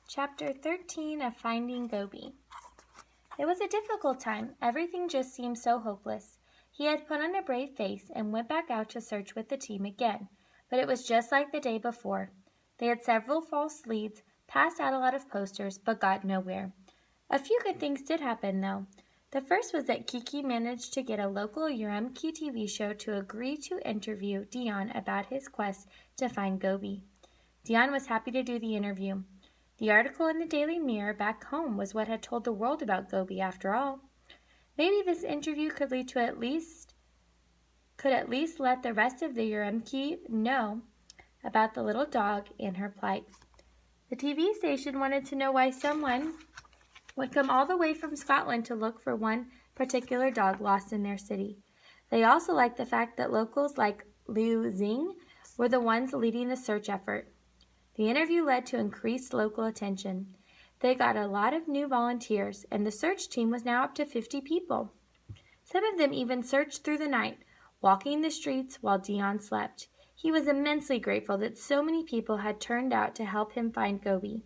Chapter 13 of Finding Gobi. It was a difficult time. Everything just seemed so hopeless. He had put on a brave face and went back out to search with the team again, but it was just like the day before. They had several false leads, passed out a lot of posters, but got nowhere. A few good things did happen, though. The first was that Kiki managed to get a local Urumqi TV show to agree to interview Dion about his quest to find Gobi. Dion was happy to do the interview. The article in the Daily Mirror back home was what had told the world about Gobi after all. Maybe this interview could lead to at least let the rest of the Urumqi know about the little dog and her plight. The TV station wanted to know why someone would come all the way from Scotland to look for one particular dog lost in their city. They also liked the fact that locals like Liu Xing were the ones leading the search effort. The interview led to increased local attention. They got a lot of new volunteers, and the search team was now up to 50 people. Some of them even searched through the night, walking the streets while Dion slept. He was immensely grateful that so many people had turned out to help him find Gobi.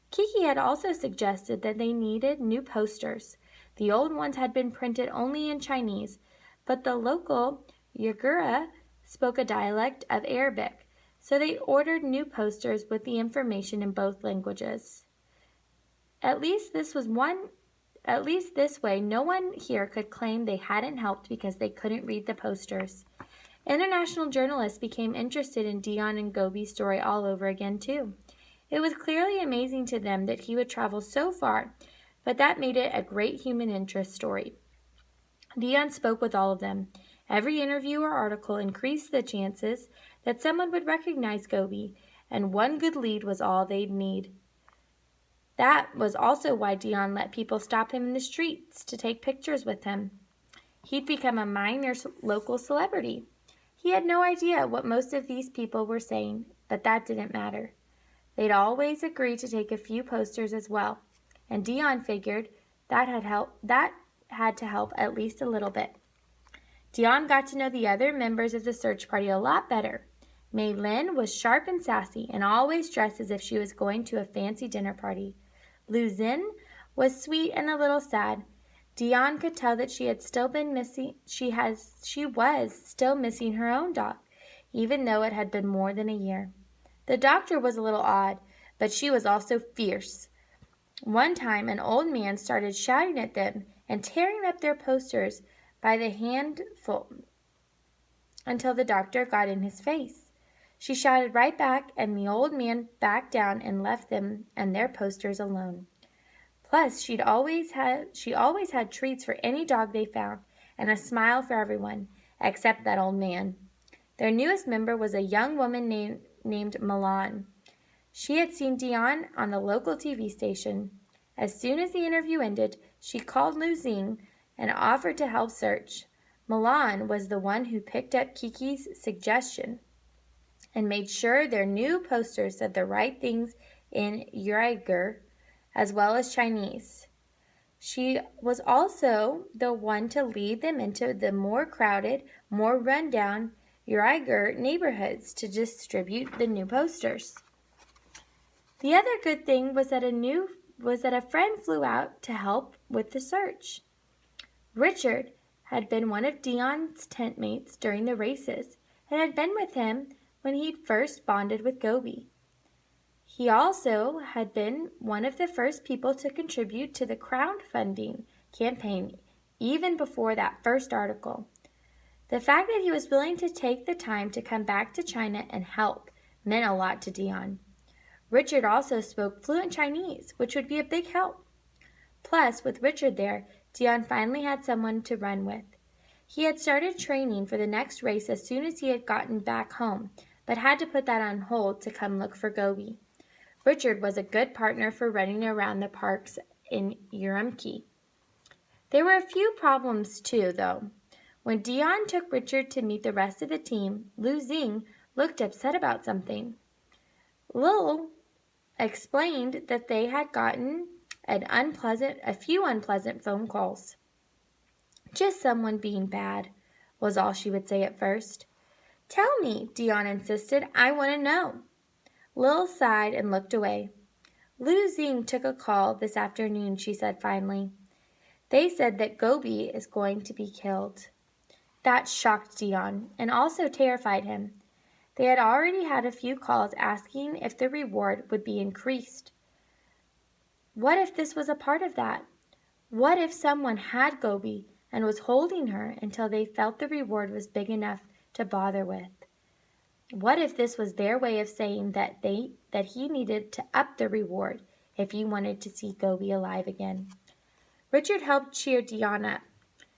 Kiki had also suggested that they needed new posters. The old ones had been printed only in Chinese, but the local Uighur spoke a dialect of Arabic, so they ordered new posters with the information in both languages. At least this way, no one here could claim they hadn't helped because they couldn't read the posters. International journalists became interested in Dion and Gobi's story all over again, too. It was clearly amazing to them that he would travel so far, but that made it a great human interest story. Dion spoke with all of them. Every interview or article increased the chances that someone would recognize Gobi, and one good lead was all they'd need. That was also why Dion let people stop him in the streets to take pictures with him. He'd become a minor local celebrity. He had no idea what most of these people were saying, but that didn't matter. They'd always agree to take a few posters as well, and Dion figured that had to help at least a little bit. Dion got to know the other members of the search party a lot better. Mei Lin was sharp and sassy and always dressed as if she was going to a fancy dinner party. Liu Xin was sweet and a little sad. Dion could tell that she was still missing her own dog, even though it had been more than a year. The doctor was a little odd, but she was also fierce. One time, an old man started shouting at them and tearing up their posters by the handful until the doctor got in his face. She shouted right back, and the old man backed down and left them and their posters alone. Plus, she always had treats for any dog they found, and a smile for everyone, except that old man. Their newest member was a young woman named Milan. She had seen Dion on the local TV station. As soon as the interview ended, she called Liu Xing and offered to help search. Milan was the one who picked up Kiki's suggestion and made sure their new posters said the right things in Uighur as well as Chinese. She was also the one to lead them into the more crowded, more run-down Uighur neighborhoods to distribute the new posters. The other good thing was that a friend flew out to help with the search. Richard had been one of Dion's tent mates during the races and had been with him when he'd first bonded with Gobi. He also had been one of the first people to contribute to the crowdfunding campaign even before that first article. The fact that he was willing to take the time to come back to China and help meant a lot to Dion. Richard also spoke fluent Chinese, which would be a big help. Plus, with Richard there, Dion finally had someone to run with. He had started training for the next race as soon as he had gotten back home, but had to put that on hold to come look for Gobi. Richard was a good partner for running around the parks in Urumqi. There were a few problems too, though. When Dion took Richard to meet the rest of the team, Liu Xing looked upset about something. Liu explained that they had gotten a few unpleasant phone calls. Just someone being bad, was all she would say at first. Tell me, Dion insisted. I want to know. Liu sighed and looked away. Lu Xing took a call this afternoon, she said finally. They said that Gobi is going to be killed. That shocked Dion and also terrified him. They had already had a few calls asking if the reward would be increased. What if this was a part of that? What if someone had Gobi and was holding her until they felt the reward was big enough to bother with? What if this was their way of saying that he needed to up the reward if he wanted to see Gobi alive again? Richard helped cheer Dion up.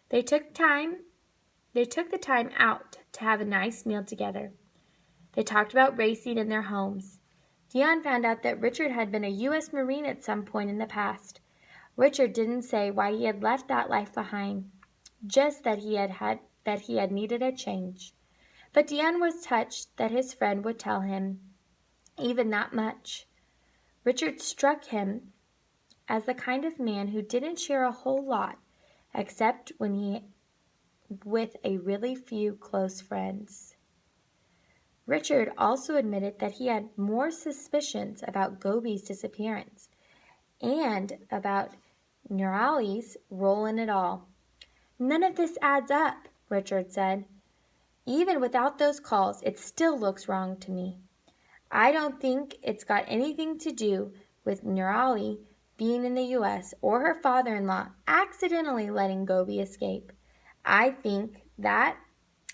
They took the time out to have a nice meal together. They talked about racing in their homes. Dion found out that Richard had been a U.S. Marine at some point in the past. Richard didn't say why he had left that life behind, just that he had needed a change. But Dion was touched that his friend would tell him even that much. Richard struck him as the kind of man who didn't share a whole lot, except with a really few close friends. Richard also admitted that he had more suspicions about Gobi's disappearance and about Nurali's role in it all. None of this adds up, Richard said. Even without those calls, it still looks wrong to me. I don't think it's got anything to do with Nurali being in the U.S. or her father-in-law accidentally letting Gobi escape. I think that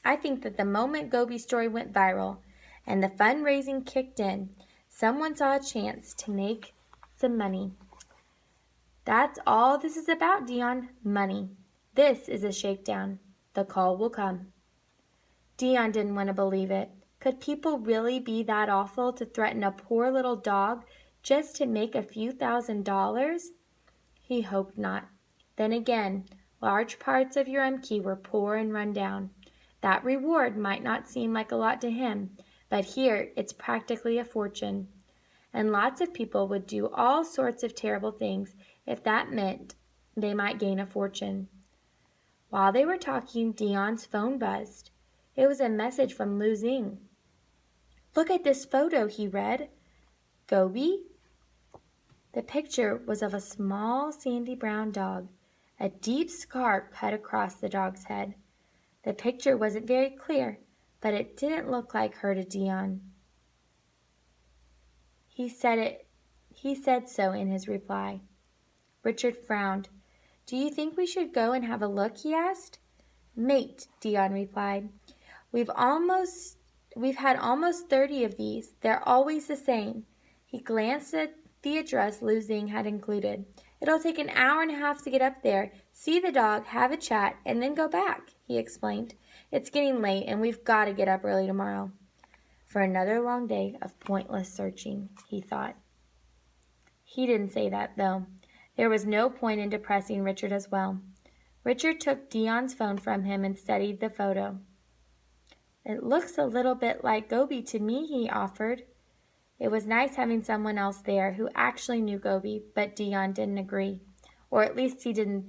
the moment Gobi's story went viral and the fundraising kicked in, someone saw a chance to make some money. That's all this is about, Dion. Money. This is a shakedown. The call will come. Dion didn't want to believe it. Could people really be that awful to threaten a poor little dog just to make a few $1,000s? He hoped not. Then again, large parts of Urumqi were poor and run down. That reward might not seem like a lot to him, but here it's practically a fortune. And lots of people would do all sorts of terrible things if that meant they might gain a fortune. While they were talking, Dion's phone buzzed. It was a message from Lu Xing. Look at this photo, he read. Gobi? The picture was of a small sandy brown dog. A deep scar cut across the dog's head. The picture wasn't very clear, but it didn't look like her to Dion. He said so in his reply. Richard frowned. Do you think we should go and have a look? He asked. Mate, Dion replied. We've had almost 30 of these. They're always the same. He glanced at the address Lu Xing had included. It'll take an hour and a half to get up there, see the dog, have a chat, and then go back, he explained. It's getting late, and we've got to get up early tomorrow. For another long day of pointless searching, he thought. He didn't say that, though. There was no point in depressing Richard as well. Richard took Dion's phone from him and studied the photo. It looks a little bit like Gobi to me, he offered. It was nice having someone else there who actually knew Gobi, but Dion didn't agree. Or at least he didn't